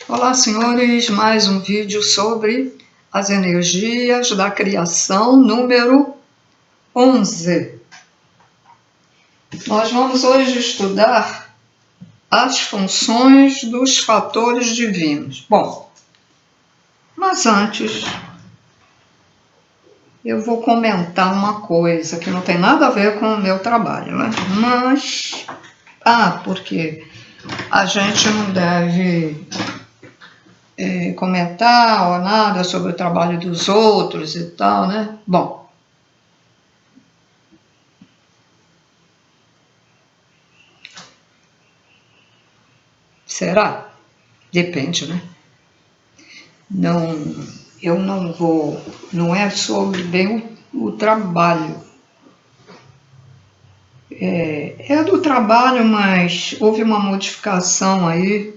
Olá, senhores, mais um vídeo sobre as energias da criação número 11. Nós vamos hoje estudar as funções dos fatores divinos. Bom, mas antes eu vou comentar uma coisa que não tem nada a ver com o meu trabalho, né? Mas, porque a gente não deve comentar ou nada sobre o trabalho dos outros e tal, né? Bom, será? Depende, né? Eu não vou, não é sobre bem o trabalho. É do trabalho, mas houve uma modificação aí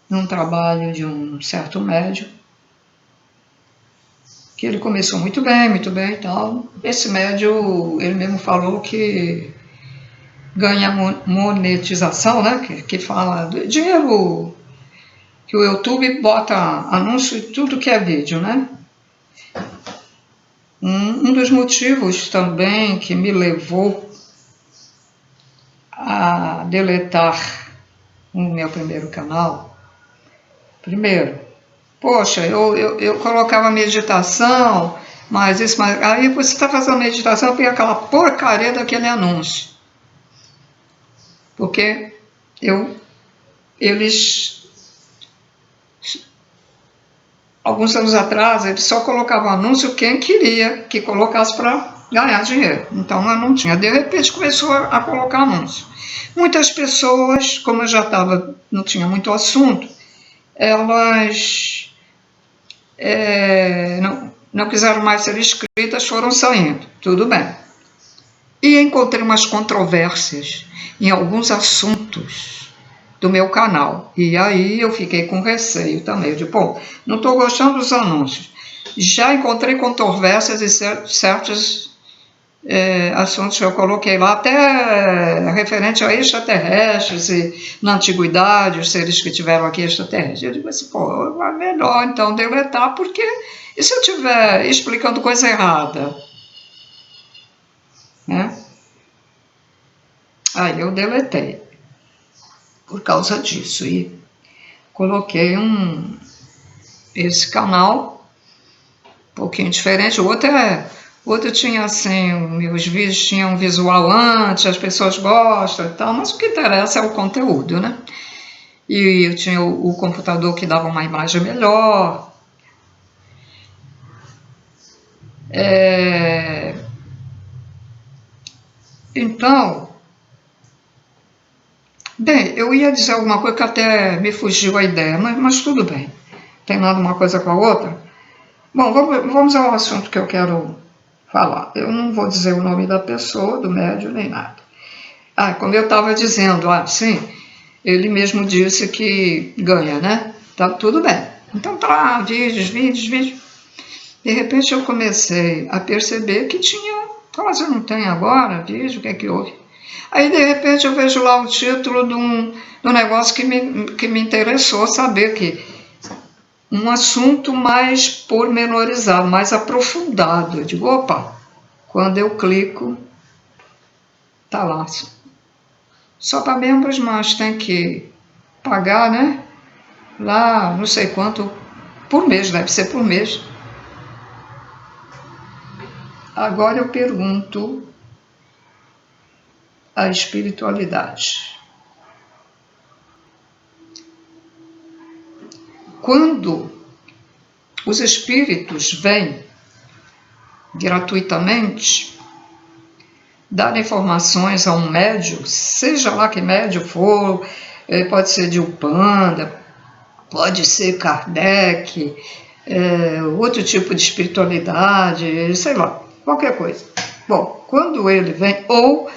num trabalho de um certo médium, que ele começou muito bem e tal. Esse médium, ele mesmo falou que ganha monetização, né? Que fala do dinheiro, que o YouTube bota anúncio em tudo que é vídeo, né? Um dos motivos também que me levou a deletar o meu primeiro canal, poxa, eu colocava meditação, mas aí você está fazendo meditação, tem aquela porcaria daquele anúncio. Porque eles, alguns anos atrás, eles só colocavam anúncio quem queria que colocasse para ganhar dinheiro. Então eu não tinha. De repente começou a colocar anúncio. Muitas pessoas, como eu já não tinha muito assunto, elas não quiseram mais ser inscritas, foram saindo. Tudo bem. E encontrei umas controvérsias em alguns assuntos do meu canal. E aí eu fiquei com receio também. Eu digo, bom, não estou gostando dos anúncios. Já encontrei controvérsias em certos assuntos que eu coloquei lá, até referente a extraterrestres e na antiguidade, os seres que tiveram aqui extraterrestres. Eu digo assim, pô, é melhor então deletar, porque e se eu estiver explicando coisa errada? Né? Aí eu deletei por causa disso e coloquei esse canal um pouquinho diferente. O outro tinha assim, meus vídeos tinham um visual antes, as pessoas gostam e tal, mas o que interessa é o conteúdo, né? E eu tinha o computador que dava uma imagem melhor. Então, bem, eu ia dizer alguma coisa que até me fugiu a ideia, mas tudo bem. Tem nada uma coisa com a outra? Bom, vamos ao assunto que eu quero falar. Eu não vou dizer o nome da pessoa, do médium, nem nada. Como eu estava dizendo, sim, ele mesmo disse que ganha, né? Tá tudo bem. Então tá lá, vídeos. De repente eu comecei a perceber que tinha, quase não tem agora vídeo, o que é que houve? Aí de repente eu vejo lá o título de um negócio que me interessou saber, que um assunto mais pormenorizado, mais aprofundado. Eu digo, opa, quando eu clico, tá lá. Só para membros, mas tem que pagar, né? Lá, não sei quanto, por mês, deve ser por mês. Agora eu pergunto a espiritualidade. Quando os espíritos vêm gratuitamente dar informações a um médium, seja lá que médium for, pode ser de Umbanda, pode ser Kardec, outro tipo de espiritualidade, sei lá, qualquer coisa. Bom, quando ele vem, ou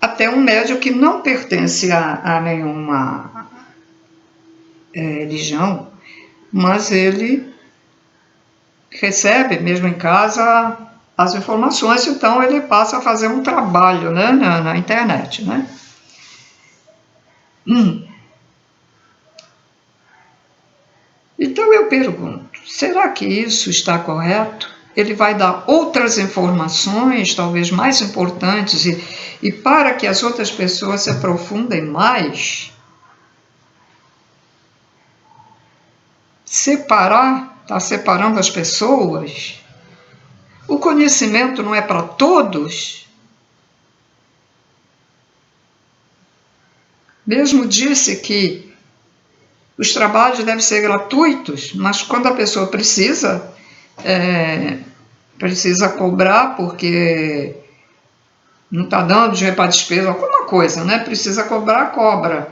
até um médium que não pertence a nenhuma religião, mas ele recebe mesmo em casa as informações, então ele passa a fazer um trabalho, né, na internet, né? eu pergunto, será que isso está correto? Ele vai dar outras informações, talvez mais importantes, e para que as outras pessoas se aprofundem mais, está separando as pessoas. O conhecimento não é para todos. Mesmo disse que os trabalhos devem ser gratuitos, mas quando a pessoa precisa cobrar porque não está dando dinheiro para despesa, alguma coisa, né? Precisa cobrar, cobra,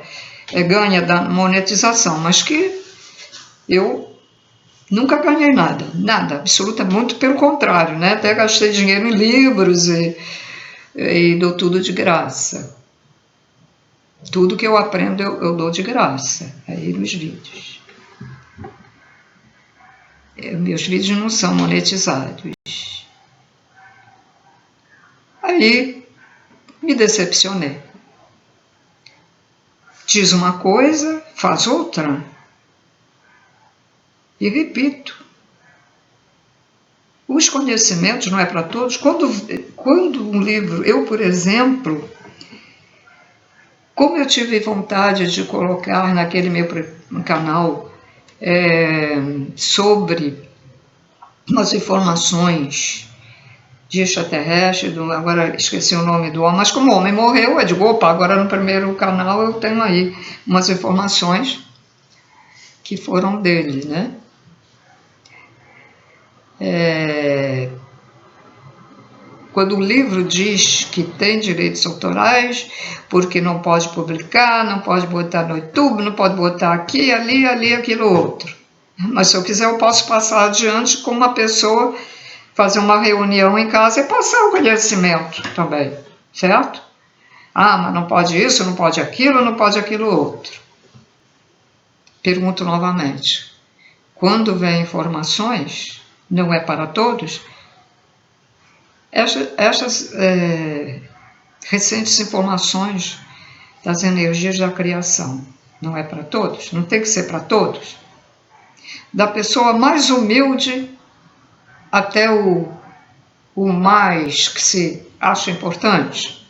ganha da monetização, mas que eu nunca ganhei nada, absolutamente, muito pelo contrário, né? Até gastei dinheiro em livros e dou tudo de graça. Tudo que eu aprendo eu dou de graça, aí nos vídeos. Meus vídeos não são monetizados. Aí me decepcionei. Diz uma coisa, faz outra. E repito, os conhecimentos não é para todos. Quando um livro, eu, por exemplo, como eu tive vontade de colocar naquele meu canal sobre umas informações de extraterrestre, agora esqueci o nome do homem, mas como o homem morreu, eu digo, opa, agora no primeiro canal eu tenho aí umas informações que foram dele, né? Quando o livro diz que tem direitos autorais, porque não pode publicar, não pode botar no YouTube, não pode botar aqui, ali, aquilo outro. Mas se eu quiser, eu posso passar adiante com uma pessoa, fazer uma reunião em casa e passar o conhecimento também, certo? Ah, mas não pode isso, não pode aquilo outro. Pergunto novamente, quando vem informações, não é para todos? Estas recentes informações das energias da criação, não é para todos? Não tem que ser para todos? Da pessoa mais humilde até o mais que se acha importante?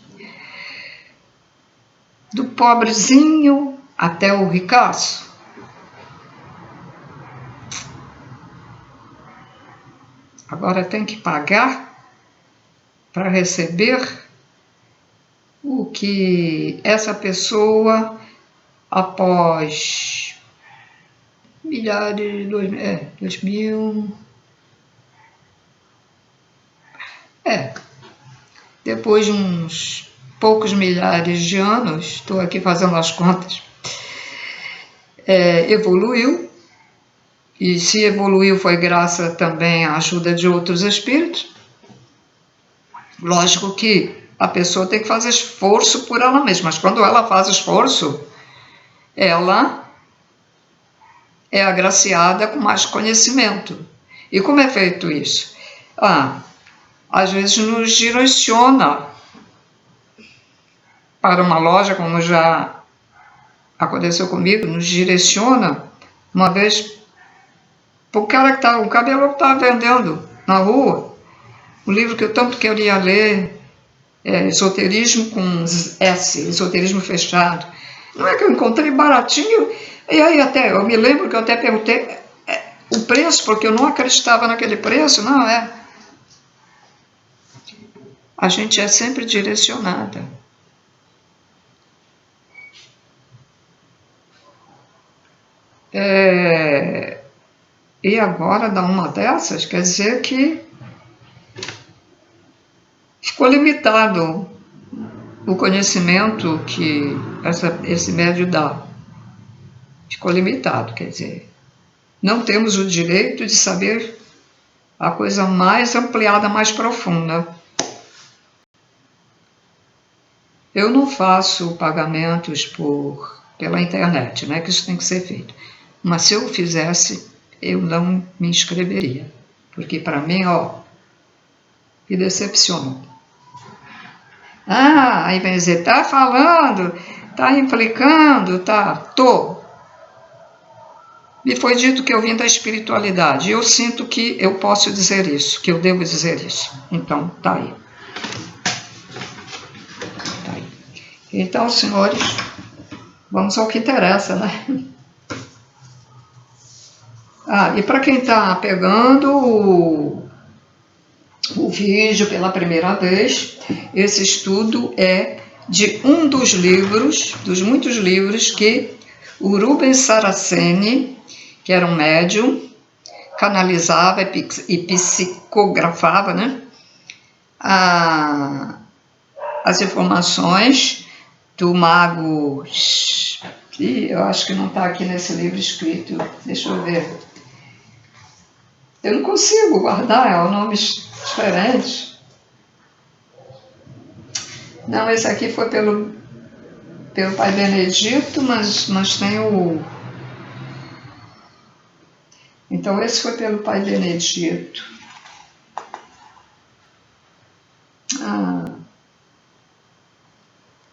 Do pobrezinho até o ricaço? Agora tem que pagar para receber o que essa pessoa, após milhares, 2000, depois de uns poucos milhares de anos, estou aqui fazendo as contas, evoluiu, e se evoluiu foi graças também à ajuda de outros espíritos. Lógico que a pessoa tem que fazer esforço por ela mesma, mas quando ela faz esforço, ela é agraciada com mais conhecimento. E como é feito isso? Às vezes nos direciona para uma loja, como já aconteceu comigo, nos direciona uma vez para o cara que está, o cabelo que estava vendendo na rua, o livro que eu tanto queria ler, Esoterismo com S, Esoterismo Fechado. Não é que eu encontrei baratinho, e aí até, eu me lembro que eu até perguntei o preço, porque eu não acreditava naquele preço, não é? A gente é sempre direcionada. E agora, dá uma dessas, quer dizer que ficou limitado o conhecimento que esse médium dá. Ficou limitado, quer dizer, não temos o direito de saber a coisa mais ampliada, mais profunda. Eu não faço pagamentos pela internet, né, que isso tem que ser feito. Mas se eu fizesse, eu não me inscreveria, porque para mim, me decepcionou. Aí vai dizer, tá falando, tá implicando, tô. Me foi dito que eu vim da espiritualidade. Eu sinto que eu posso dizer isso, que eu devo dizer isso. Então, tá aí. Tá aí. Então, senhores, vamos ao que interessa, né? Ah, e para quem está pegando o vídeo pela primeira vez, esse estudo é de um dos livros, dos muitos livros que o Rubens Saraceni, que era um médium, canalizava e psicografava, né, as informações do mago. Eu acho que não está aqui nesse livro escrito, deixa eu ver. Eu não consigo guardar, é um nome diferente. Não, esse aqui foi pelo Pai Benedito, mas tem o... Então, esse foi pelo Pai Benedito. Ah,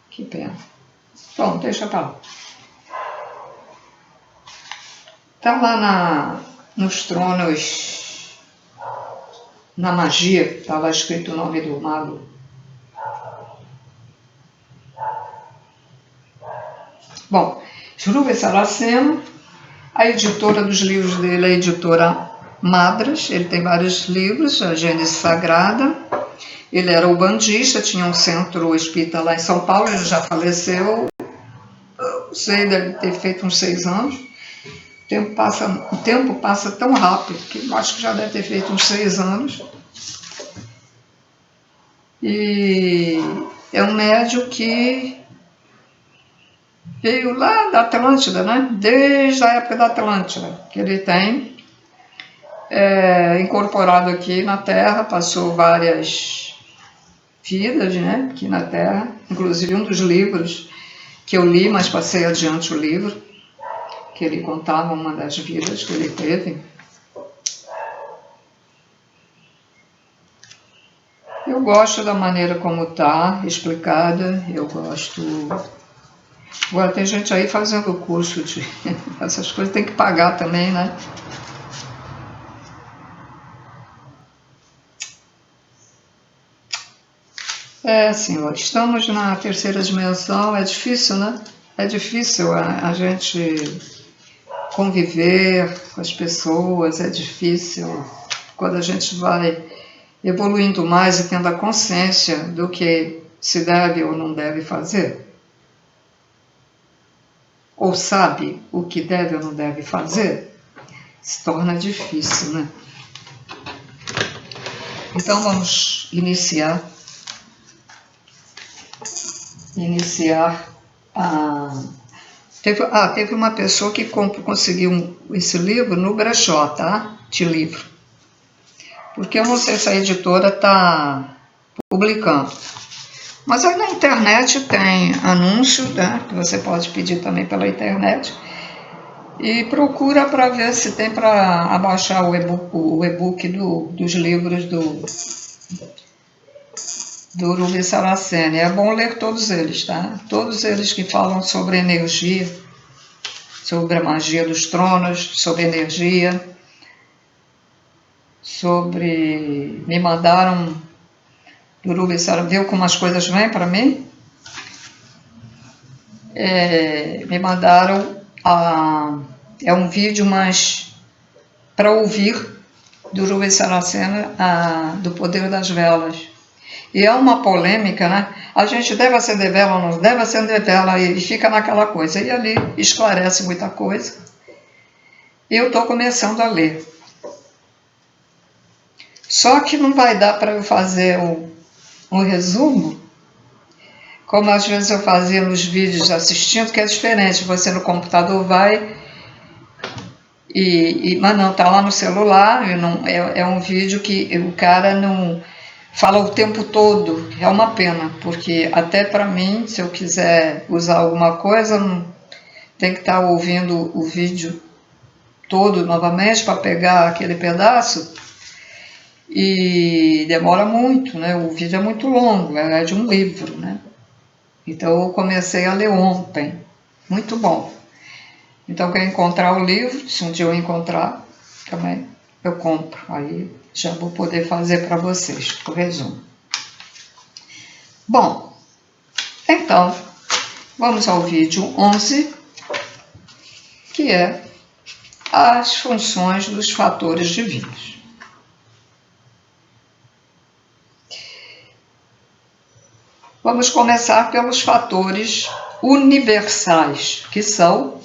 que pena. Bom, deixa pra lá. Tá lá nos tronos, na magia, estava escrito o nome do mago. Bom, Rubens Saraceno, a editora dos livros dele é a editora Madras, ele tem vários livros, a Gênese Sagrada. Ele era ubandista, tinha um centro espírita lá em São Paulo, ele já faleceu, não sei, deve ter feito uns 6 anos. O tempo passa tão rápido, que eu acho que já deve ter feito uns 6 anos. E é um médium que veio lá da Atlântida, né? Desde a época da Atlântida, que ele tem incorporado aqui na Terra, passou várias vidas, né, aqui na Terra, inclusive um dos livros que eu li, mas passei adiante o livro, que ele contava uma das vidas que ele teve. Eu gosto da maneira como está explicada, eu gosto... Agora tem gente aí fazendo curso de... Essas coisas tem que pagar também, né? Senhor, estamos na terceira dimensão, é difícil, né? É difícil a gente conviver com as pessoas, é difícil quando a gente vai evoluindo mais e tendo a consciência do que se deve ou não deve fazer. Ou sabe o que deve ou não deve fazer, se torna difícil, né? Então vamos iniciar a... Teve uma pessoa que conseguiu esse livro no brechó, tá? De livro. Porque eu não sei se a editora está publicando. Mas aí na internet tem anúncio, né? Que você pode pedir também pela internet. E procura para ver se tem para abaixar o e-book dos livros do Rubens Saraceni. É bom ler todos eles, tá? Todos eles que falam sobre energia, sobre a magia dos tronos, sobre energia, sobre... Me mandaram do Rubens Saraceni, viu como as coisas vêm para mim? Me mandaram é um vídeo, mas para ouvir do Rubens Saraceni, do Poder das Velas. E é uma polêmica, né? A gente deve acender vela ou não deve acender vela, e fica naquela coisa. E ali esclarece muita coisa. Eu estou começando a ler. Só que não vai dar para eu fazer um resumo, como às vezes eu fazia nos vídeos assistindo, que é diferente. Você no computador vai... mas não, está lá no celular, é um vídeo que o cara não... fala o tempo todo, é uma pena, porque até para mim, se eu quiser usar alguma coisa, tem que estar ouvindo o vídeo todo novamente para pegar aquele pedaço, e demora muito, né? O vídeo é muito longo, é de um livro, né? Então eu comecei a ler ontem, muito bom. Então, quem encontrar o livro, se um dia eu encontrar, também eu compro. Aí já vou poder fazer para vocês o resumo. Bom, então, vamos ao vídeo 11, que é as funções dos fatores divinos. Vamos começar pelos fatores universais, que são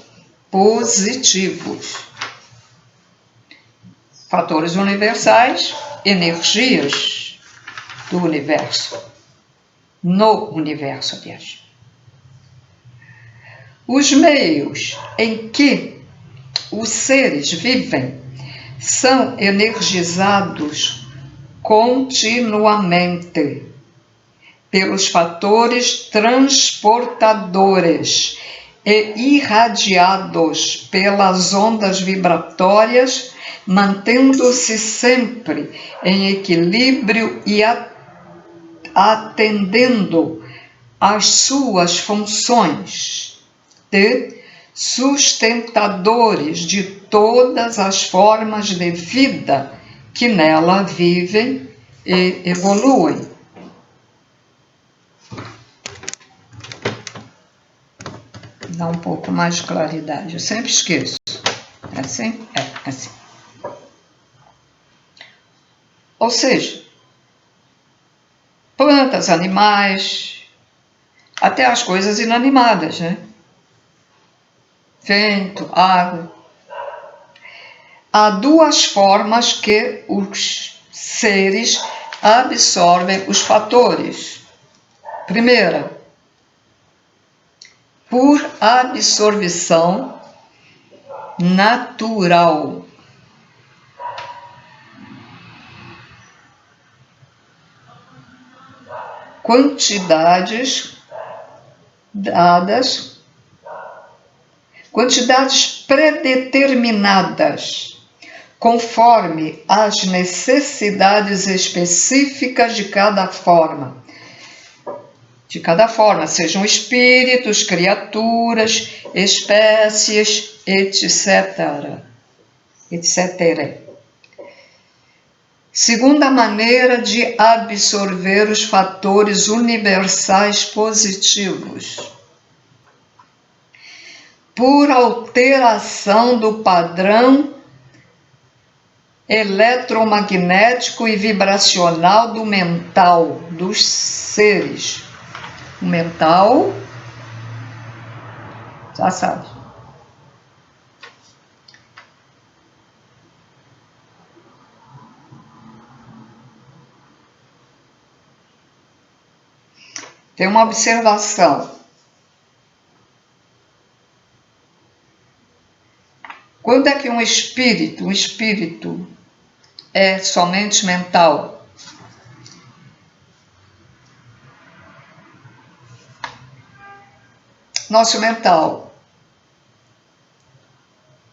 positivos. Fatores universais, energias do universo, no universo, aliás. Os meios em que os seres vivem são energizados continuamente pelos fatores transportadores e irradiados pelas ondas vibratórias, mantendo-se sempre em equilíbrio e atendendo às suas funções de sustentadores de todas as formas de vida que nela vivem e evoluem. Dá um pouco mais de claridade, eu sempre esqueço. É assim? É assim. Ou seja, plantas, animais, até as coisas inanimadas, né? Vento, água. Há duas formas que os seres absorvem os fatores. Primeira, por absorção natural. Quantidades dadas, quantidades predeterminadas, conforme as necessidades específicas de cada forma. Sejam espíritos, criaturas, espécies, etc. Segunda maneira de absorver os fatores universais positivos. Por alteração do padrão eletromagnético e vibracional do mental dos seres. O mental, já sabe. Tem uma observação. Quando é que um espírito é somente mental? Nosso mental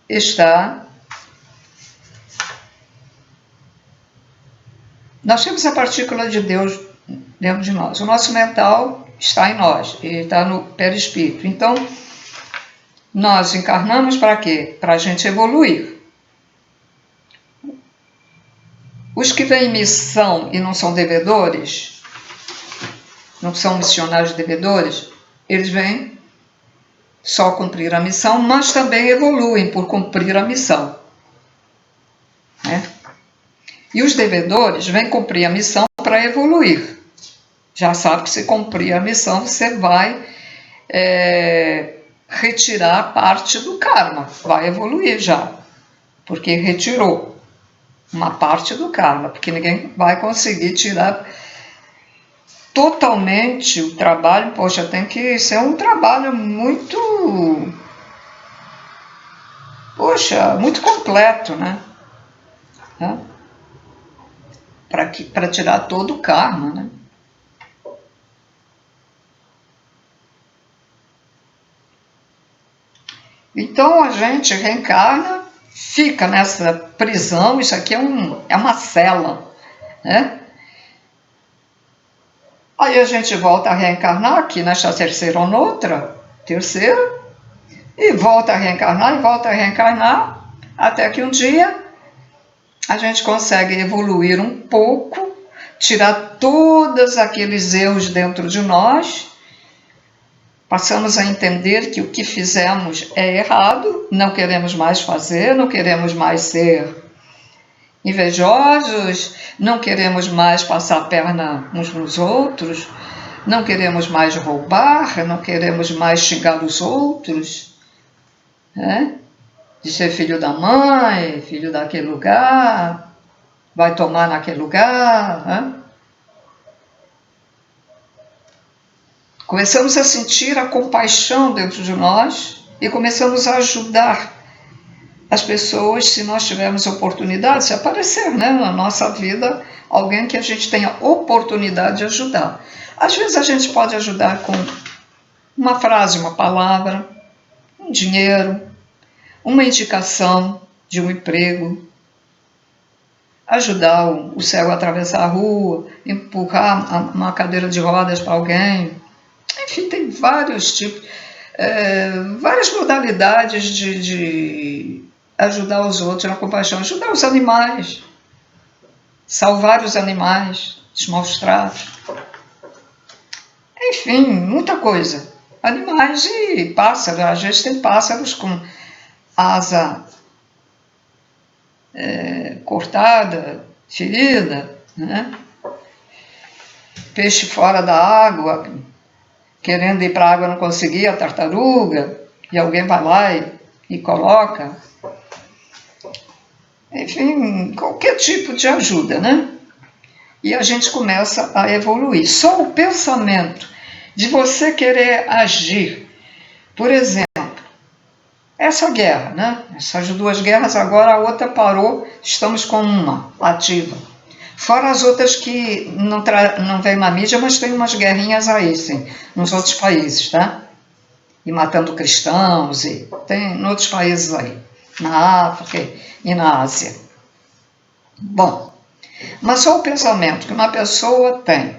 está... Nós temos a partícula de Deus dentro de nós. O nosso mental está em nós, e está no perispírito. Então, nós encarnamos para quê? Para a gente evoluir. Os que vêm em missão e não são devedores, não são missionários devedores, eles vêm só cumprir a missão, mas também evoluem por cumprir a missão. Né? E os devedores vêm cumprir a missão para evoluir. Já sabe que se cumprir a missão, você vai retirar parte do karma, vai evoluir já, porque retirou uma parte do karma, porque ninguém vai conseguir tirar totalmente o trabalho. Poxa, tem que ser um trabalho muito, muito completo, né? Para tirar todo o karma, né? Então a gente reencarna, fica nessa prisão. Isso aqui é uma cela, né? Aí a gente volta a reencarnar aqui nesta terceira ou noutra, E volta a reencarnar, e volta a reencarnar, até que um dia a gente consegue evoluir um pouco, tirar todos aqueles erros dentro de nós, passamos a entender que o que fizemos é errado, não queremos mais fazer, não queremos mais ser invejosos, não queremos mais passar a perna uns nos outros, não queremos mais roubar, não queremos mais xingar os outros, né? De ser filho da mãe, filho daquele lugar, vai tomar naquele lugar, né? Começamos a sentir a compaixão dentro de nós e começamos a ajudar as pessoas, se nós tivermos oportunidade, se aparecer, né, na nossa vida alguém que a gente tenha oportunidade de ajudar. Às vezes a gente pode ajudar com uma frase, uma palavra, um dinheiro, uma indicação de um emprego, ajudar o cego a atravessar a rua, empurrar uma cadeira de rodas para alguém. Enfim, tem vários tipos, várias modalidades de ajudar os outros na compaixão, ajudar os animais, salvar os animais dos maus tratos. Enfim, muita coisa. Animais e pássaros, às vezes tem pássaros com asa cortada, ferida, né? Peixe fora da água, querendo ir para a água não conseguia, a tartaruga, e alguém vai lá e coloca. Enfim, qualquer tipo de ajuda, né? E a gente começa a evoluir. Só o pensamento de você querer agir, por exemplo, essa guerra, né? Essas duas guerras, agora a outra parou, estamos com uma ativa. Fora as outras que não vem na mídia, mas tem umas guerrinhas aí, sim, nos outros países, tá? E matando cristãos, e tem em outros países aí, na África e na Ásia. Bom, mas só o pensamento que uma pessoa tem,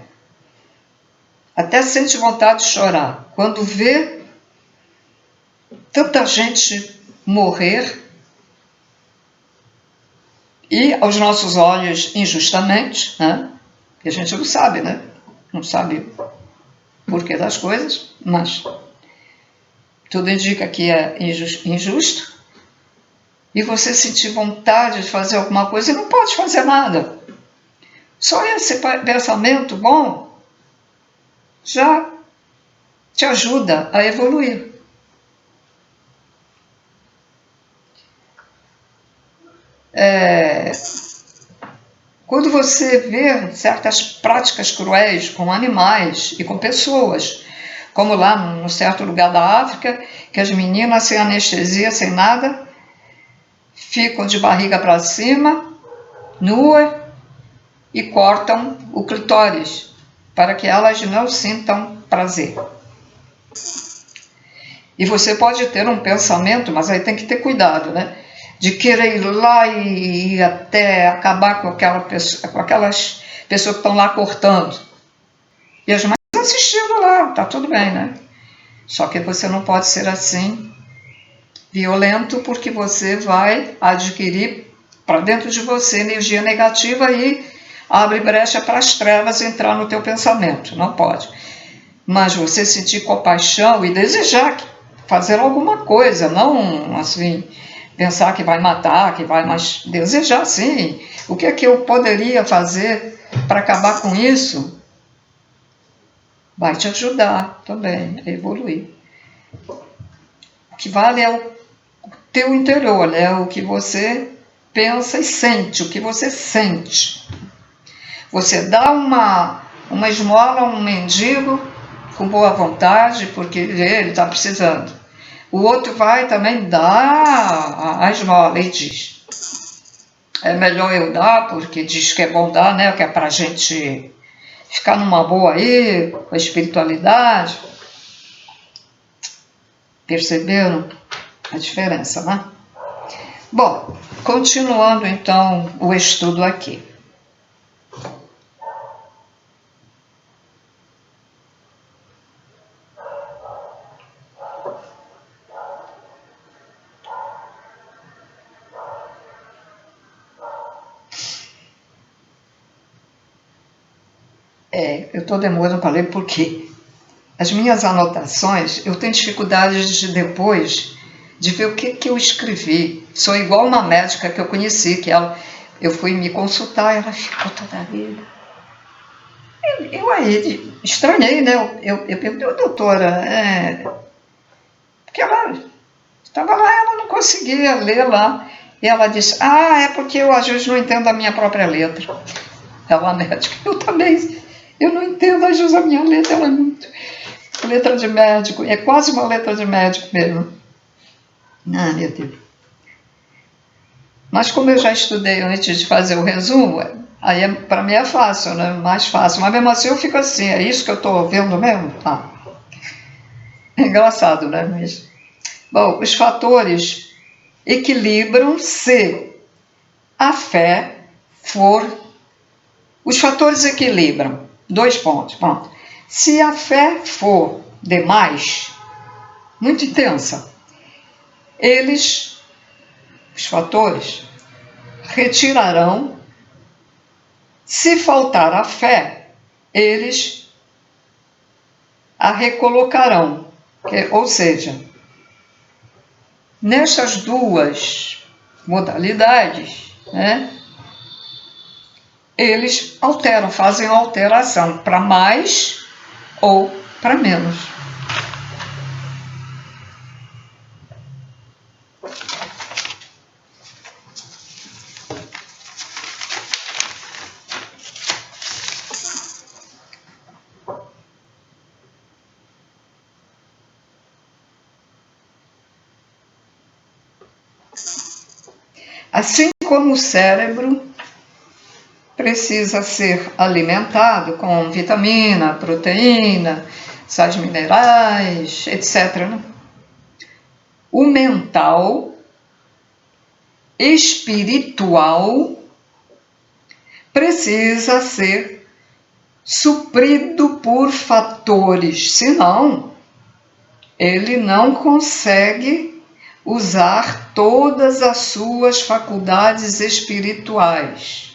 até sente vontade de chorar, quando vê tanta gente morrer e aos nossos olhos injustamente, né? Que a gente não sabe, né? Não sabe o porquê das coisas, mas tudo indica que é injusto. E você sentir vontade de fazer alguma coisa e não pode fazer nada. Só esse pensamento bom já te ajuda a evoluir. Quando você vê certas práticas cruéis com animais e com pessoas, como lá num certo lugar da África, que as meninas sem anestesia, sem nada, ficam de barriga para cima, nuas, e cortam o clitóris, para que elas não sintam prazer. E você pode ter um pensamento, mas aí tem que ter cuidado, né? De querer ir lá e ir até acabar com aquelas pessoas que estão lá cortando. E as mães assistindo lá, tá tudo bem, né? Só que você não pode ser assim, violento, porque você vai adquirir para dentro de você energia negativa e abre brecha para as trevas entrar no teu pensamento. Não pode. Mas você sentir compaixão e desejar fazer alguma coisa, não assim, pensar que vai matar, que vai, mas desejar sim. O que é que eu poderia fazer para acabar com isso? Vai te ajudar também a evoluir. O que vale é o teu interior, né? O que você pensa e sente, o que você sente. Você dá uma esmola a um mendigo com boa vontade, porque ele está precisando. O outro vai também dar a esmola e diz: é melhor eu dar, porque diz que é bom dar, né? Que é para a gente ficar numa boa aí, com a espiritualidade. Perceberam a diferença, né? Bom, continuando então o estudo aqui. Eu estou demorando para ler porque as minhas anotações, eu tenho dificuldade de depois de ver o que eu escrevi. Sou igual uma médica que eu conheci, eu fui me consultar, ela ficou toda vida. Eu aí estranhei, né? Eu perguntei, doutora, porque ela estava lá, ela não conseguia ler lá. E ela disse, é porque eu às vezes não entendo a minha própria letra. Ela é médica, eu também, eu não entendo às vezes a minha letra, ela é muito letra de médico, é quase uma letra de médico mesmo. Meu Deus. Mas como eu já estudei antes de fazer o resumo, aí para mim é fácil, né? Mais fácil. Mas mesmo assim eu fico assim, é isso que eu estou vendo mesmo? É engraçado, né? Mas, bom, os fatores equilibram se a fé for... Os fatores equilibram. 2 pontos, pronto. Se a fé for demais, muito intensa, os fatores, retirarão. Se faltar a fé, eles a recolocarão. Ou seja, nessas 2 modalidades, né, eles alteram, fazem uma alteração para mais ou para menos. Assim como o cérebro precisa ser alimentado com vitamina, proteína, sais minerais, etc. Né? O mental, espiritual, precisa ser suprido por fatores, senão ele não consegue usar todas as suas faculdades espirituais.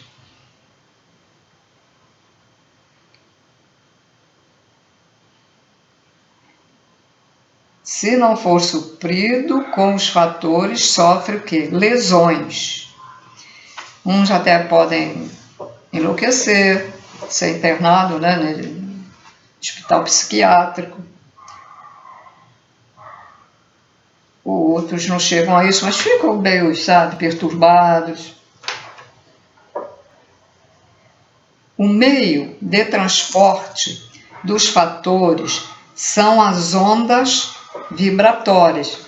Se não for suprido com os fatores, sofre o quê? Lesões. Uns até podem enlouquecer, ser internado, né, no hospital psiquiátrico. Outros não chegam a isso, mas ficam meio, sabe, perturbados. O meio de transporte dos fatores são as ondas vibratórias.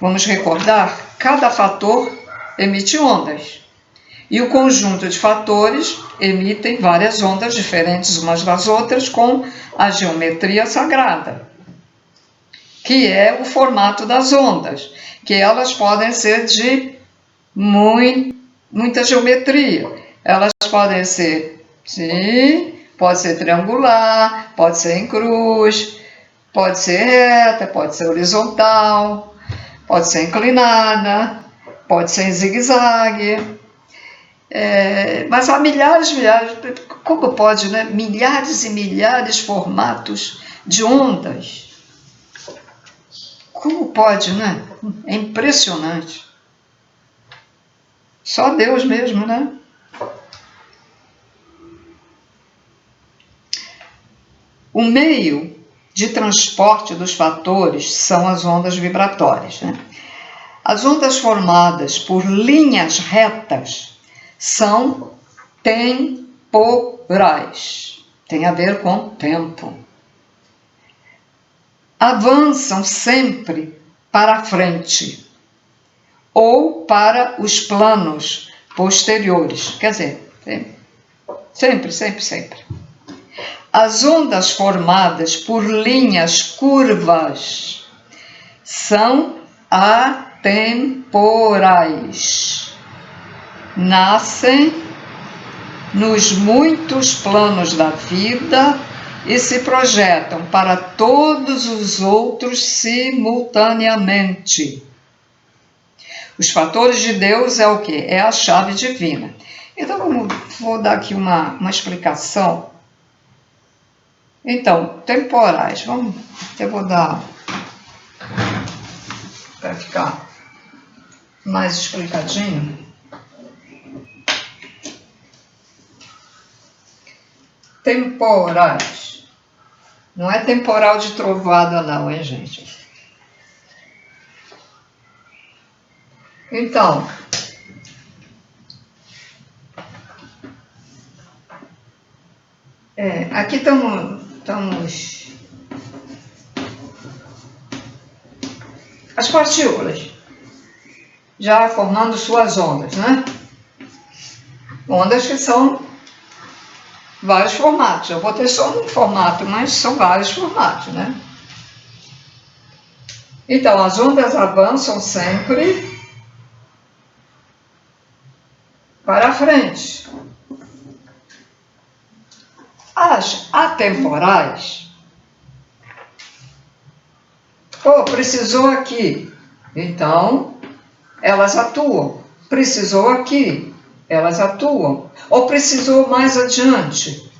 Vamos recordar, cada fator emite ondas. E o conjunto de fatores emitem várias ondas diferentes umas das outras com a geometria sagrada, que é o formato das ondas, que elas podem ser de muita geometria. Elas podem ser, sim, pode ser triangular, pode ser em cruz, pode ser reta, pode ser horizontal, pode ser inclinada, pode ser em zigue-zague. Mas há milhares, como pode, né? Milhares e milhares de formatos de ondas. Como pode, né? É impressionante. Só Deus mesmo, né? O meio de transporte dos fatores são as ondas vibratórias, né? As ondas formadas por linhas retas são temporais. Tem a ver com tempo. Avançam sempre para frente ou para os planos posteriores. Quer dizer, sempre, sempre, sempre. As ondas formadas por linhas curvas são atemporais. Nascem nos muitos planos da vida e se projetam para todos os outros simultaneamente. Os fatores de Deus é o quê? É a chave divina. Então, vou dar aqui uma explicação Então, temporais, eu vou dar para ficar mais explicadinho. Temporais. Não é temporal de trovada não, hein, gente? Então, aqui estamos as partículas já formando suas ondas, né? Ondas que são vários formatos. Eu vou ter só um formato, mas são vários formatos, né? Então, as ondas avançam sempre para frente. As atemporais, precisou aqui, então elas atuam. Precisou aqui, elas atuam. Ou precisou mais adiante,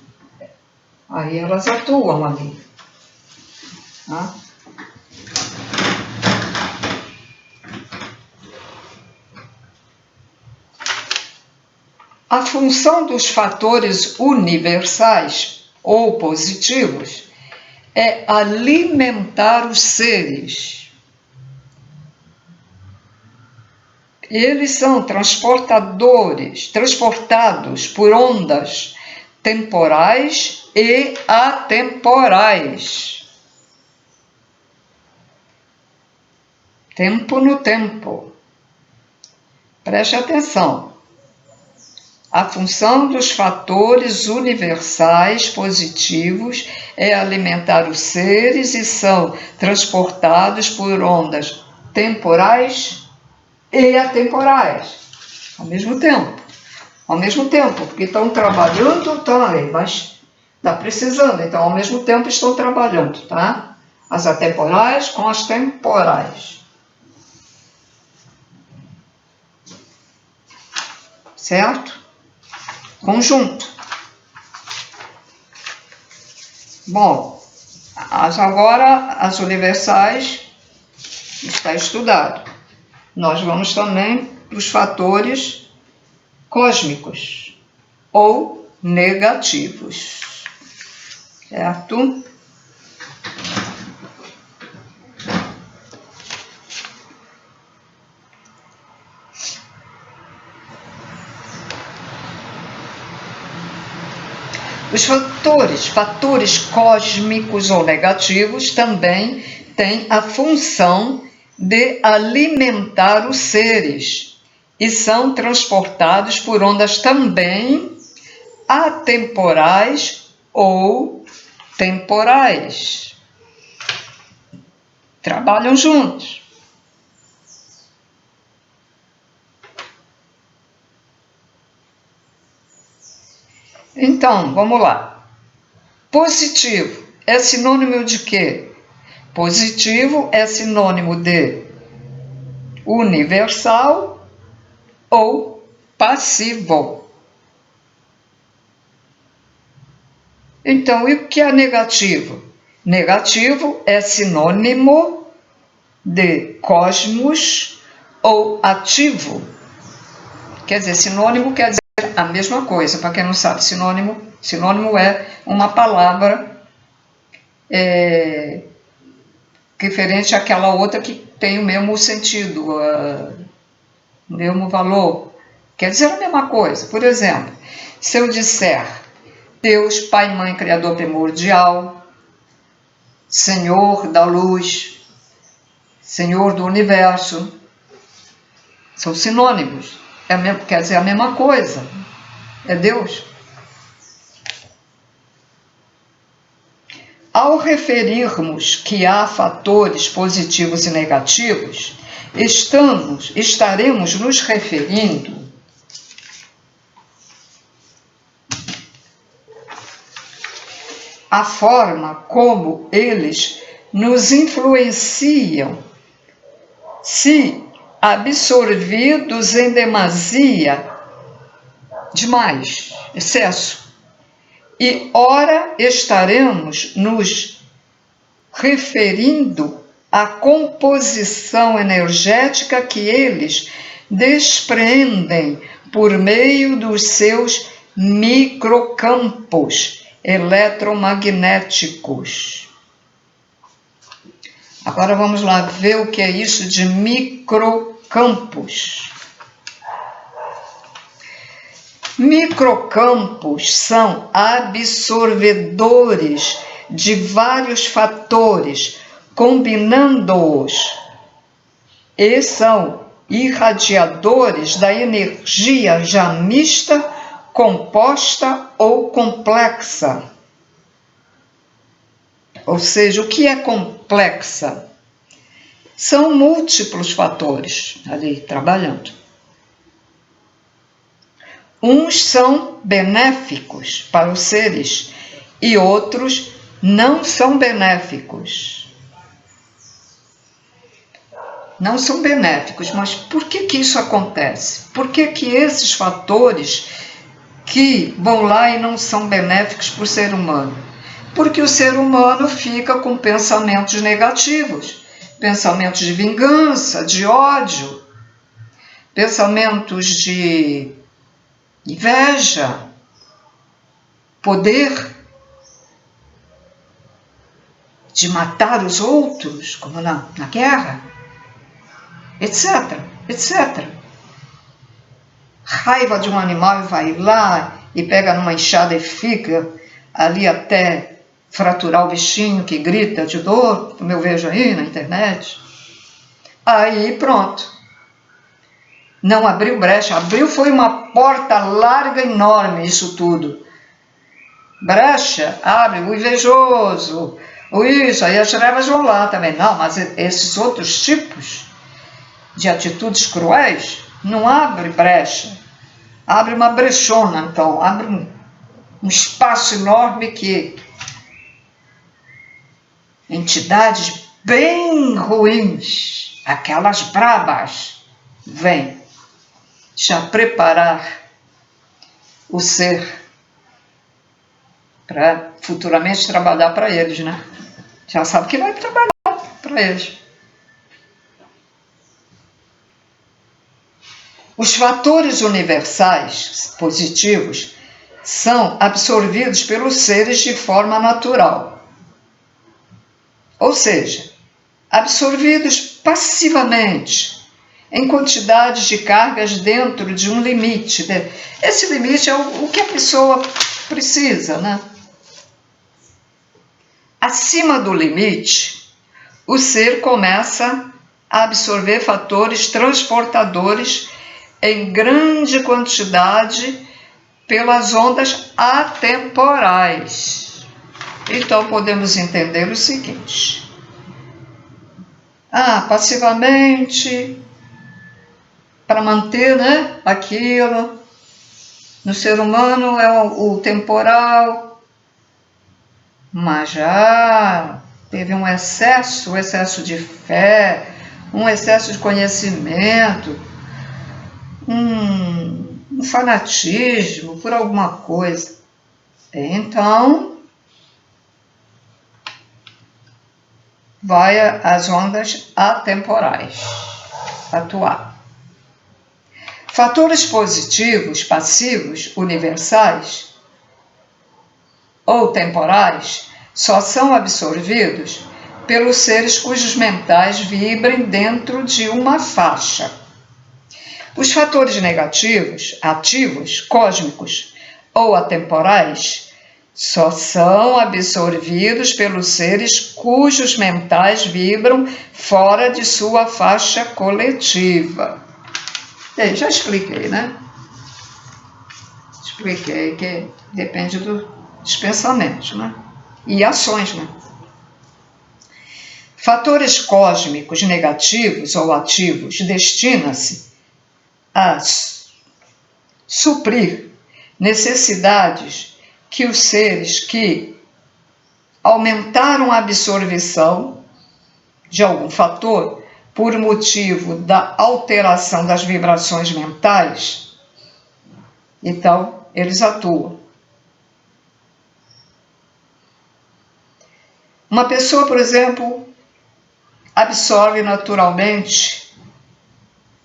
aí elas atuam ali. Tá? A função dos fatores universais ou positivos é alimentar os seres. Eles são transportados por ondas temporais e atemporais. Tempo no tempo. Preste atenção. A função dos fatores universais positivos é alimentar os seres e são transportados por ondas temporais e atemporais, ao mesmo tempo. Ao mesmo tempo, porque estão trabalhando, mas está precisando, então ao mesmo tempo estão trabalhando, tá? As atemporais com as temporais. Certo? Conjunto. Bom, agora as universais está estudado. Nós vamos também para os fatores cósmicos ou negativos. Certo? Os fatores cósmicos ou negativos também têm a função de alimentar os seres e são transportados por ondas também atemporais ou temporais. Trabalham juntos. Então, vamos lá. Positivo é sinônimo de quê? Positivo é sinônimo de universal ou passivo. Então, e o que é negativo? Negativo é sinônimo de cosmos ou ativo. Quer dizer, sinônimo quer dizer a mesma coisa. Para quem não sabe, sinônimo é uma palavra referente àquela outra que tem o mesmo sentido, o mesmo valor. Quer dizer a mesma coisa. Por exemplo, se eu disser Deus, Pai, Mãe, Criador primordial, Senhor da luz, Senhor do universo, são sinônimos. Quer dizer a mesma coisa. É Deus. Ao referirmos que há fatores positivos e negativos, estaremos nos referindo à forma como eles nos influenciam, se absorvidos em demasia, demais, excesso, e ora estaremos nos referindo à composição energética que eles desprendem por meio dos seus microcampos eletromagnéticos. Agora vamos lá ver o que é isso de microcampos. Microcampos são absorvedores de vários fatores, combinando-os, e são irradiadores da energia já mista, composta ou complexa. Ou seja, o que é complexa? São múltiplos fatores ali trabalhando. Uns são benéficos para os seres e outros não são benéficos. Não são benéficos, mas por que isso acontece? Por que esses fatores que vão lá e não são benéficos para o ser humano? Porque o ser humano fica com pensamentos negativos, pensamentos de vingança, de ódio, pensamentos de inveja, poder, de matar os outros, como na guerra, etc, etc. Raiva de um animal e vai lá e pega numa enxada e fica ali até fraturar o bichinho que grita de dor, como eu vejo aí na internet. Aí pronto. Não abriu brecha, abriu foi uma porta larga, enorme, isso tudo. Brecha, abre, o invejoso, o isso, aí as trevas vão lá também. Não, mas esses outros tipos de atitudes cruéis não abre brecha. Abre uma brechona, então, abre um espaço enorme que entidades bem ruins, aquelas brabas, vêm já preparar o ser para futuramente trabalhar para eles, né? Já sabe que vai trabalhar para eles. Os fatores universais positivos são absorvidos pelos seres de forma natural. Ou seja, absorvidos passivamente, em quantidades de cargas dentro de um limite. Esse limite é o que a pessoa precisa, né? Acima do limite, o ser começa a absorver fatores transportadores em grande quantidade pelas ondas atemporais. Então, podemos entender o seguinte. Passivamente, para manter, né, aquilo, no ser humano é o temporal, mas já teve um excesso de fé, um excesso de conhecimento, um fanatismo por alguma coisa. Então, vai as ondas atemporais atuar. Fatores positivos, passivos, universais ou temporais só são absorvidos pelos seres cujos mentais vibrem dentro de uma faixa. Os fatores negativos, ativos, cósmicos ou atemporais só são absorvidos pelos seres cujos mentais vibram fora de sua faixa coletiva. Já expliquei, né? Expliquei que depende dos pensamentos, né? E ações, né? Fatores cósmicos negativos ou ativos destinam-se a suprir necessidades que os seres que aumentaram a absorção de algum fator por motivo da alteração das vibrações mentais, então eles atuam. Uma pessoa, por exemplo, absorve naturalmente,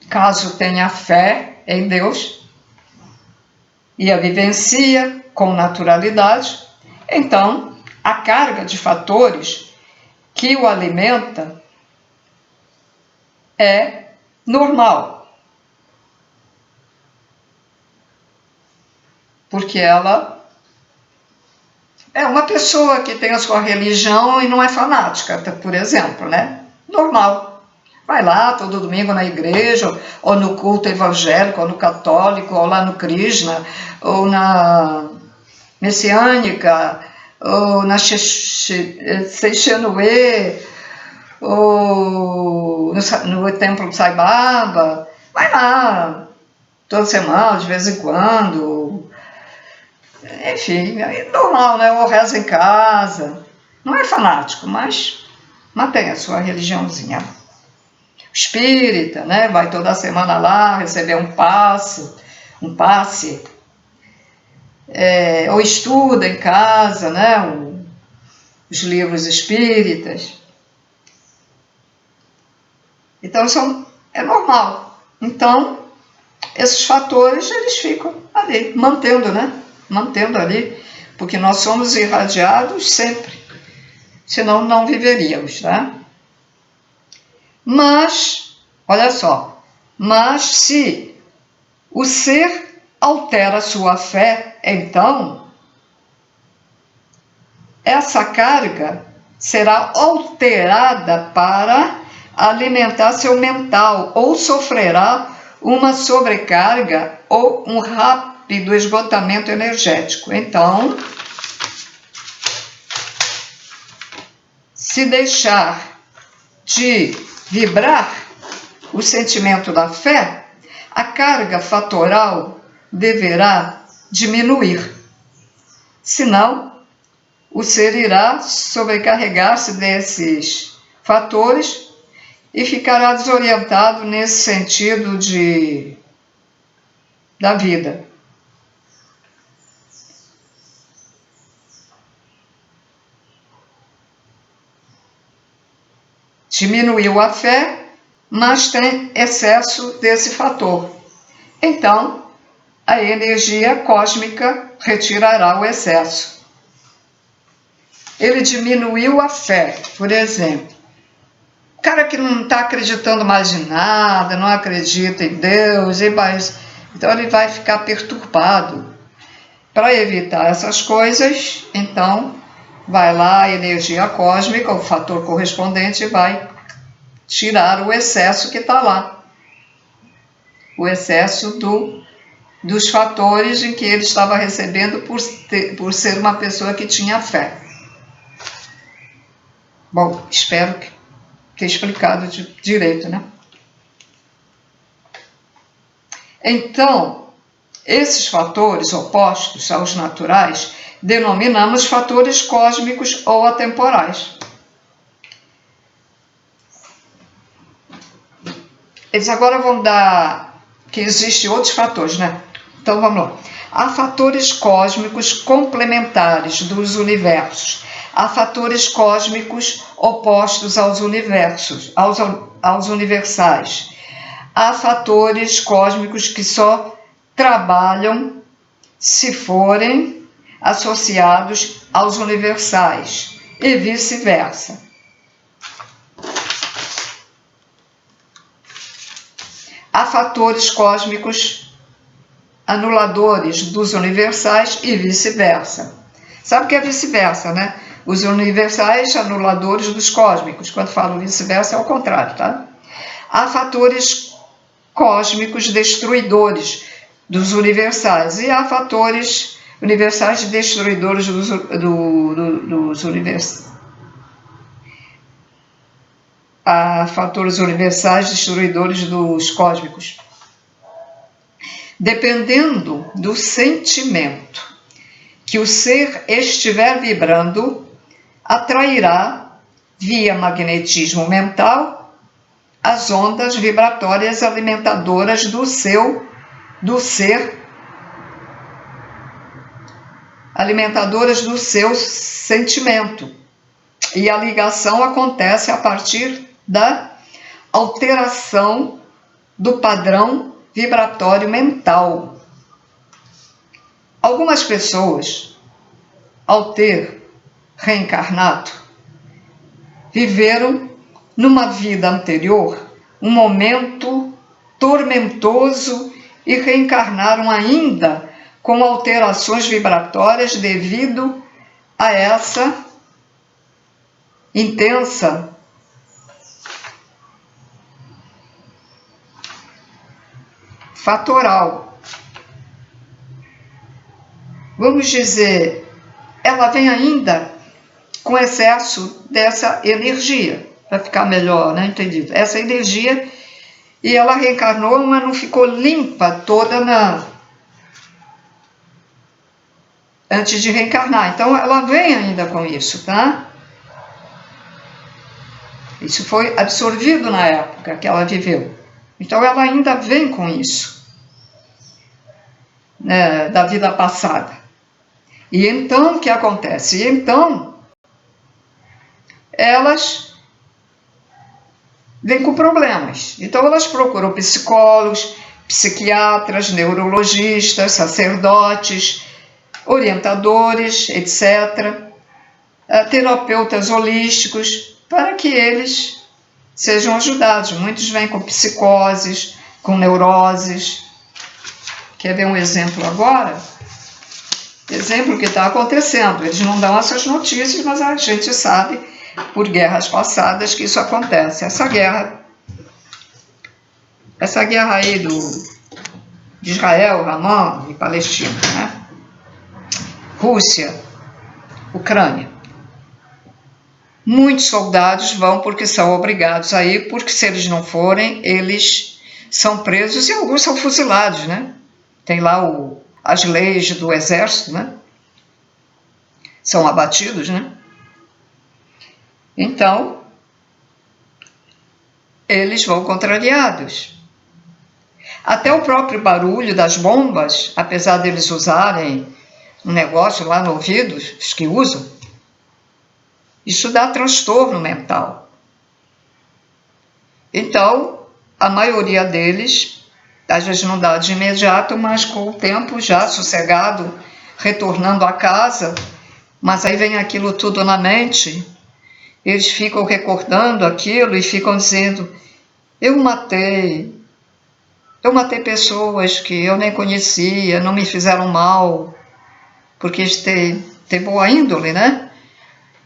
caso tenha fé em Deus, e a vivencia com naturalidade, então a carga de fatores que o alimenta é normal, porque ela é uma pessoa que tem a sua religião e não é fanática, por exemplo, né? Normal. Vai lá todo domingo na igreja, ou no culto evangélico, ou no católico, ou lá no Krishna, ou na messiânica, ou na Seixanue, ou no templo de Sai Baba. Vai lá toda semana, de vez em quando. Enfim, é normal, né? Ou reza em casa. Não é fanático, mas mantém a sua religiãozinha. Espírita, né? Vai toda semana lá receber um passe, ou estuda em casa, né? Os livros espíritas. Então, é normal. Então, esses fatores, eles ficam ali, mantendo, né? Mantendo ali, porque nós somos irradiados sempre, senão não viveríamos, né? Mas, olha só, mas se o ser altera sua fé, então, essa carga será alterada para alimentar seu mental, ou sofrerá uma sobrecarga ou um rápido esgotamento energético. Então, se deixar de vibrar o sentimento da fé, a carga fatoral deverá diminuir. Senão, o ser irá sobrecarregar-se desses fatores e ficará desorientado nesse sentido da vida. Diminuiu a fé, mas tem excesso desse fator. Então, a energia cósmica retirará o excesso. Ele diminuiu a fé, por exemplo. O cara que não está acreditando mais em nada, não acredita em Deus, então ele vai ficar perturbado. Para evitar essas coisas, então, vai lá a energia cósmica, o fator correspondente, vai tirar o excesso que está lá. O excesso dos fatores em que ele estava recebendo por ser uma pessoa que tinha fé. Bom, espero ter explicado direito, né? Então, esses fatores opostos aos naturais denominamos fatores cósmicos ou atemporais. Eles agora vão dar que existem outros fatores, né? Então vamos lá. Há fatores cósmicos complementares dos universos. Há fatores cósmicos opostos aos universos, aos universais. Há fatores cósmicos que só trabalham se forem associados aos universais e vice-versa. Há fatores cósmicos anuladores dos universais e vice-versa. Sabe o que é vice-versa, né? Os universais anuladores dos cósmicos. Quando falo vice-versa é ao contrário, tá? Há fatores cósmicos destruidores dos universais e há fatores universais destruidores dos universais. Há fatores universais destruidores dos cósmicos. Dependendo do sentimento que o ser estiver vibrando, atrairá, via magnetismo mental, as ondas vibratórias alimentadoras do ser, alimentadoras do seu sentimento. E a ligação acontece a partir da alteração do padrão vibratório mental. Algumas pessoas, ao ter reencarnado, viveram numa vida anterior um momento tormentoso e reencarnaram ainda com alterações vibratórias devido a essa intensa fatoral. Vamos dizer, ela vem ainda com excesso dessa energia, para ficar melhor, né? Entendido? Essa energia, e ela reencarnou, mas não ficou limpa toda antes de reencarnar. Então ela vem ainda com isso, tá? Isso foi absorvido na época que ela viveu. Então ela ainda vem com isso, né, da vida passada. E então o que acontece? E então elas vêm com problemas. Então elas procuram psicólogos, psiquiatras, neurologistas, sacerdotes, orientadores, etc., terapeutas holísticos, para que eles sejam ajudados. Muitos vêm com psicoses, com neuroses. Quer ver um exemplo agora? Exemplo que está acontecendo. Eles não dão essas notícias, mas a gente sabe, por guerras passadas, que isso acontece. Essa guerra aí de Israel, Ramã e Palestina, né? Rússia, Ucrânia. Muitos soldados vão porque são obrigados a ir, porque se eles não forem, eles são presos e alguns são fuzilados, né? Tem lá as leis do exército, né? São abatidos, né? Então, eles vão contrariados. Até o próprio barulho das bombas, apesar deles usarem um negócio lá no ouvido, os que usam, isso dá transtorno mental. Então, a maioria deles, às vezes não dá de imediato, mas com o tempo já sossegado, retornando a casa, mas aí vem aquilo tudo na mente, eles ficam recordando aquilo e ficam dizendo, eu matei pessoas que eu nem conhecia, não me fizeram mal, porque eles têm boa índole, né?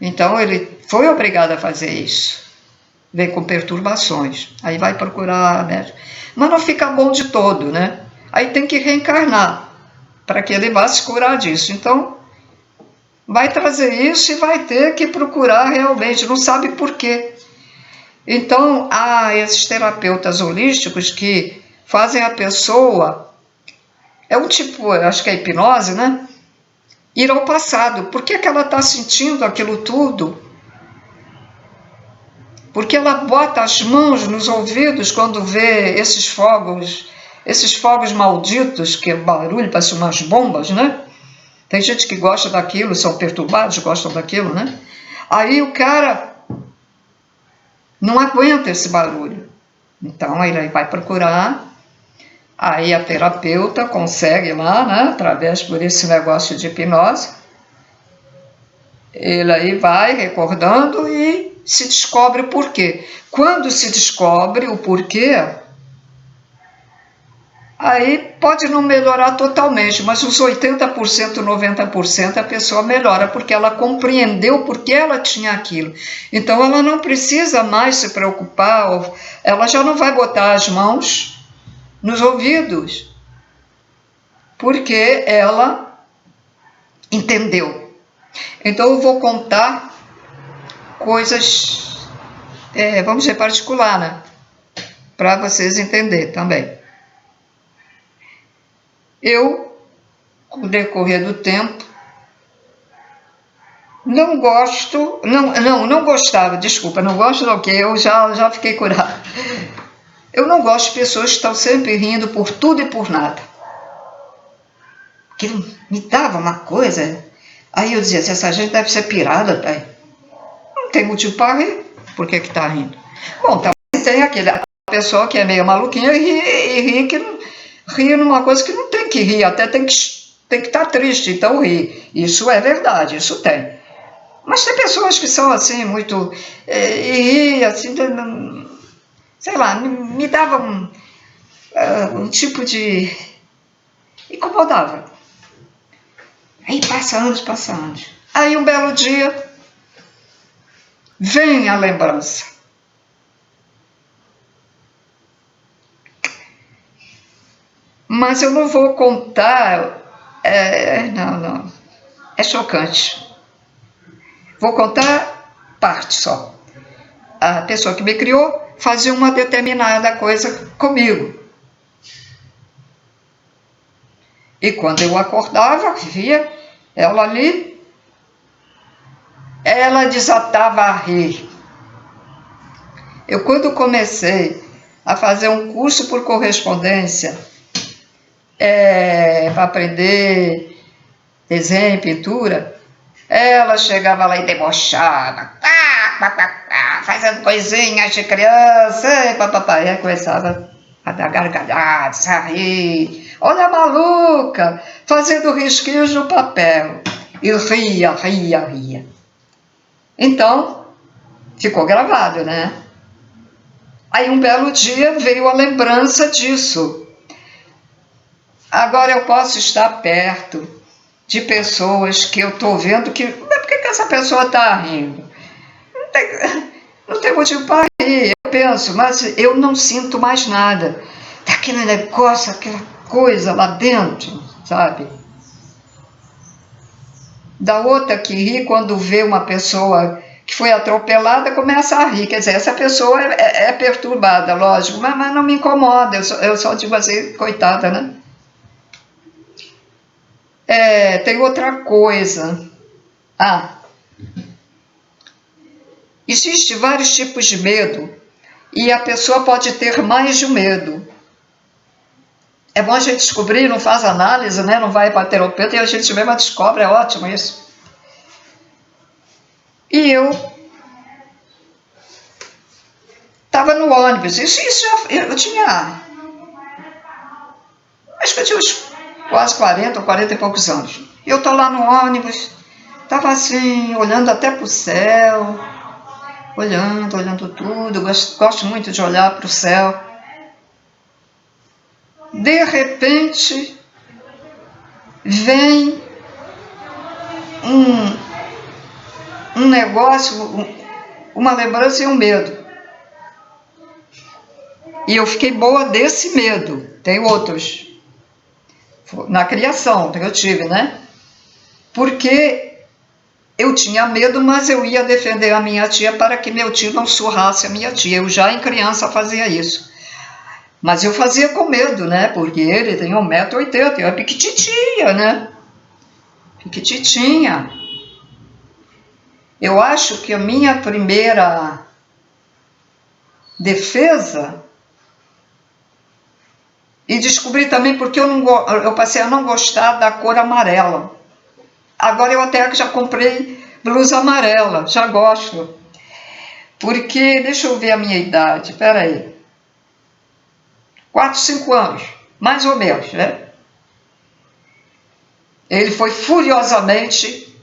Então ele foi obrigado a fazer isso. Vem com perturbações. Aí vai procurar médico. Mas não fica bom de todo, né? Aí tem que reencarnar para que ele vá se curar disso. Então, vai trazer isso e vai ter que procurar realmente, não sabe por quê. Então, há esses terapeutas holísticos que fazem a pessoa, é um tipo, acho que é hipnose, né? Ir ao passado. Por que ela está sentindo aquilo tudo? Porque ela bota as mãos nos ouvidos quando vê esses fogos malditos, que é barulho, parece umas bombas, né? Tem gente que gosta daquilo, são perturbados, gostam daquilo, né? Aí o cara não aguenta esse barulho. Então ele vai procurar, aí a terapeuta consegue lá, né, através por esse negócio de hipnose, ele aí vai recordando e se descobre o porquê. Quando se descobre o porquê, aí pode não melhorar totalmente, mas uns 80%, 90% a pessoa melhora, porque ela compreendeu por que ela tinha aquilo. Então ela não precisa mais se preocupar, ela já não vai botar as mãos nos ouvidos, porque ela entendeu. Então eu vou contar coisas, vamos dizer, particular, né? Para vocês entenderem também. Eu, com o decorrer do tempo, não gostava, desculpa, não gosto do que, eu já fiquei curada. Eu não gosto de pessoas que estão sempre rindo por tudo e por nada. Aquilo me dava uma coisa. Aí eu dizia, essa gente deve ser pirada, pai. Não tem motivo para rir. Por que está rindo? Bom, também tem aquela pessoa que é meio maluquinha e ri numa coisa que não tem que rir, até tem que estar triste, então ri. Isso é verdade, isso tem. Mas tem pessoas que são assim, muito... e assim, sei lá, me dava um tipo de... incomodava. Aí passa anos. Aí um belo dia, vem a lembrança. Mas eu não vou contar... não. É chocante. Vou contar parte só. A pessoa que me criou fazia uma determinada coisa comigo. E quando eu acordava, via ela ali, ela desatava a rir. Eu, quando comecei a fazer um curso por correspondência, para aprender desenho e pintura, ela chegava lá e debochava, fazendo coisinhas de criança, e aí começava a dar gargalhadas, a rir. Olha a maluca, fazendo risquinhos no papel. E ria. Então, ficou gravado, né? Aí um belo dia veio a lembrança disso. Agora eu posso estar perto de pessoas que eu estou vendo que... Por que essa pessoa está rindo? Não tem motivo para rir, eu penso, mas eu não sinto mais nada. Daquele negócio, aquela coisa lá dentro, sabe? Da outra que ri quando vê uma pessoa que foi atropelada, começa a rir. Quer dizer, essa pessoa é perturbada, lógico, mas não me incomoda, eu só digo assim, coitada, né? Tem outra coisa. Existem vários tipos de medo e a pessoa pode ter mais de um medo. É bom a gente descobrir, não faz análise, né? Não vai para terapeuta e a gente mesmo descobre, é ótimo isso. E eu estava no ônibus, eu tinha, acho que eu tinha uns quase 40 e poucos anos. Eu estou lá no ônibus, estava assim, olhando até para o céu, olhando tudo, gosto muito de olhar para o céu. De repente, vem um negócio, uma lembrança e um medo. E eu fiquei boa desse medo. Tem outros. Na criação que eu tive, né? Porque eu tinha medo, mas eu ia defender a minha tia para que meu tio não surrasse a minha tia. Eu já em criança fazia isso. Mas eu fazia com medo, né? Porque ele tem 1,80 m, eu era piquititinha, né? Piquititinha. Eu acho que a minha primeira defesa... E descobri também porque eu passei a não gostar da cor amarela. Agora eu até já comprei blusa amarela, já gosto. Porque, deixa eu ver a minha idade, peraí. 4, 5 anos, mais ou menos, né? Ele foi furiosamente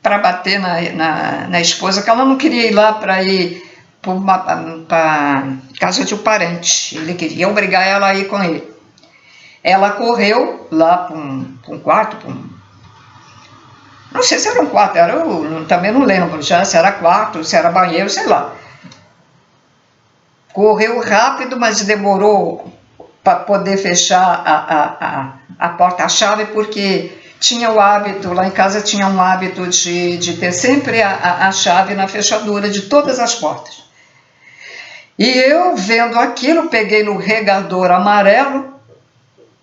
para bater na esposa, que ela não queria ir lá para ir para casa de um parente. Ele queria obrigar ela a ir com ele. Ela correu lá para um quarto, não sei se era um quarto, também não lembro já se era quarto, se era banheiro, sei lá. Correu rápido, mas demorou para poder fechar a porta, a chave, porque tinha o hábito, lá em casa tinha um hábito de ter sempre a chave na fechadura de todas as portas. E eu, vendo aquilo, peguei no regador amarelo.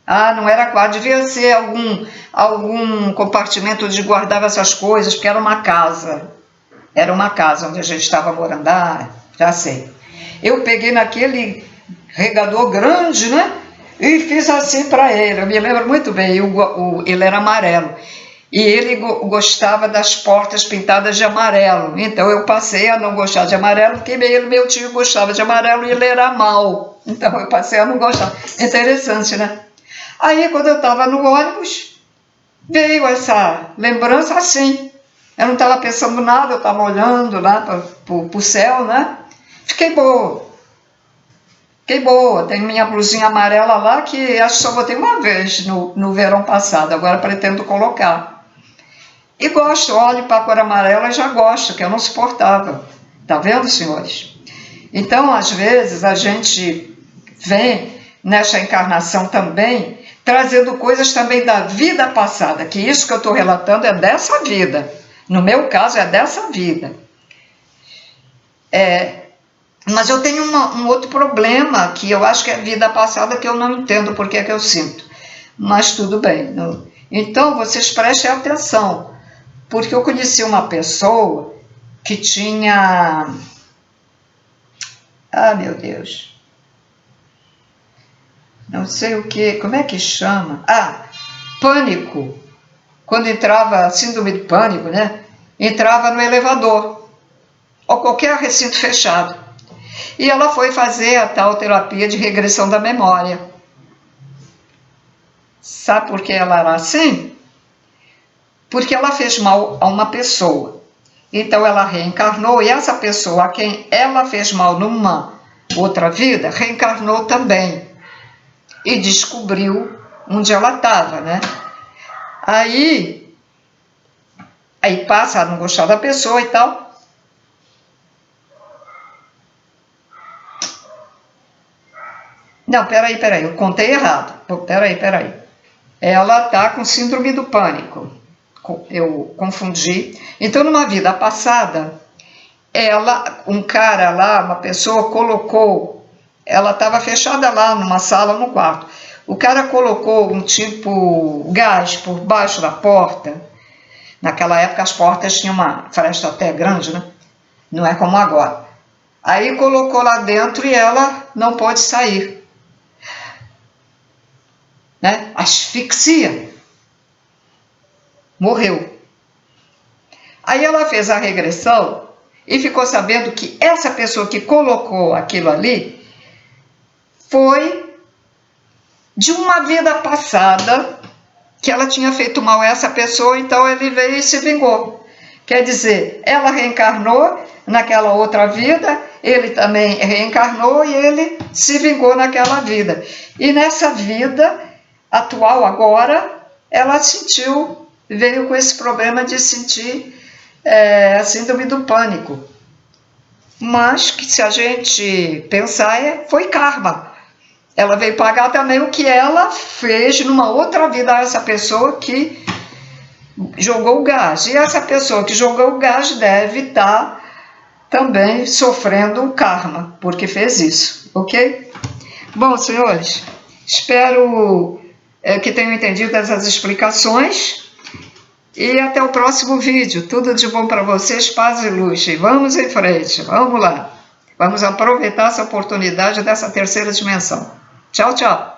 Não era quarto, devia ser algum compartimento onde guardava essas coisas, porque era uma casa. Era uma casa onde a gente estava morando, já sei. Eu peguei naquele regador grande, né? E fiz assim para ele, eu me lembro muito bem, ele era amarelo. E ele gostava das portas pintadas de amarelo. Então eu passei a não gostar de amarelo, porque meu tio gostava de amarelo e ele era mau. Então eu passei a não gostar. Interessante, né? Aí quando eu estava no ônibus, veio essa lembrança assim. Eu não estava pensando nada, eu estava olhando lá para o céu, né? Fiquei boa. Tenho minha blusinha amarela lá, que acho que só botei uma vez no verão passado, agora pretendo colocar. E gosto, olho para a cor amarela e já gosto, que eu não suportava. Tá vendo, senhores? Então, às vezes, a gente vem nesta encarnação também, trazendo coisas também da vida passada, que isso que eu estou relatando é dessa vida. No meu caso, é dessa vida. Mas eu tenho um outro problema, que eu acho que é vida passada, que eu não entendo porque é que eu sinto. Mas tudo bem. Então, vocês prestem atenção. Porque eu conheci uma pessoa que tinha... Ah, meu Deus. Não sei o que, como é que chama? Pânico. Quando entrava, síndrome de pânico, né? Entrava no elevador, ou qualquer recinto fechado. E ela foi fazer a tal terapia de regressão da memória. Sabe por que ela era assim? Porque ela fez mal a uma pessoa. Então ela reencarnou e essa pessoa a quem ela fez mal numa outra vida, reencarnou também. E descobriu onde ela estava, né? Aí passa a não gostar da pessoa e tal. Não, peraí, eu contei errado. Peraí. Ela está com síndrome do pânico. Eu confundi. Então, numa vida passada, um cara lá, uma pessoa colocou, ela estava fechada lá numa sala, no quarto. O cara colocou um tipo gás por baixo da porta. Naquela época as portas tinham uma fresta até grande, né? Não é como agora. Aí colocou lá dentro e ela não pôde sair. Né? Asfixia. Morreu. Aí ela fez a regressão e ficou sabendo que essa pessoa que colocou aquilo ali foi de uma vida passada que ela tinha feito mal a essa pessoa, então ele veio e se vingou. Quer dizer, ela reencarnou naquela outra vida, ele também reencarnou e ele se vingou naquela vida. E nessa vida atual agora, ela veio com esse problema de sentir a síndrome do pânico. Mas que se a gente pensar, foi karma. Ela veio pagar também o que ela fez numa outra vida a essa pessoa que jogou o gás. E essa pessoa que jogou o gás deve estar também sofrendo o karma, porque fez isso, ok? Bom, senhores, espero que tenham entendido essas explicações. E até o próximo vídeo. Tudo de bom para vocês, paz e luz. E vamos em frente, vamos lá. Vamos aproveitar essa oportunidade dessa terceira dimensão. Tchau, tchau.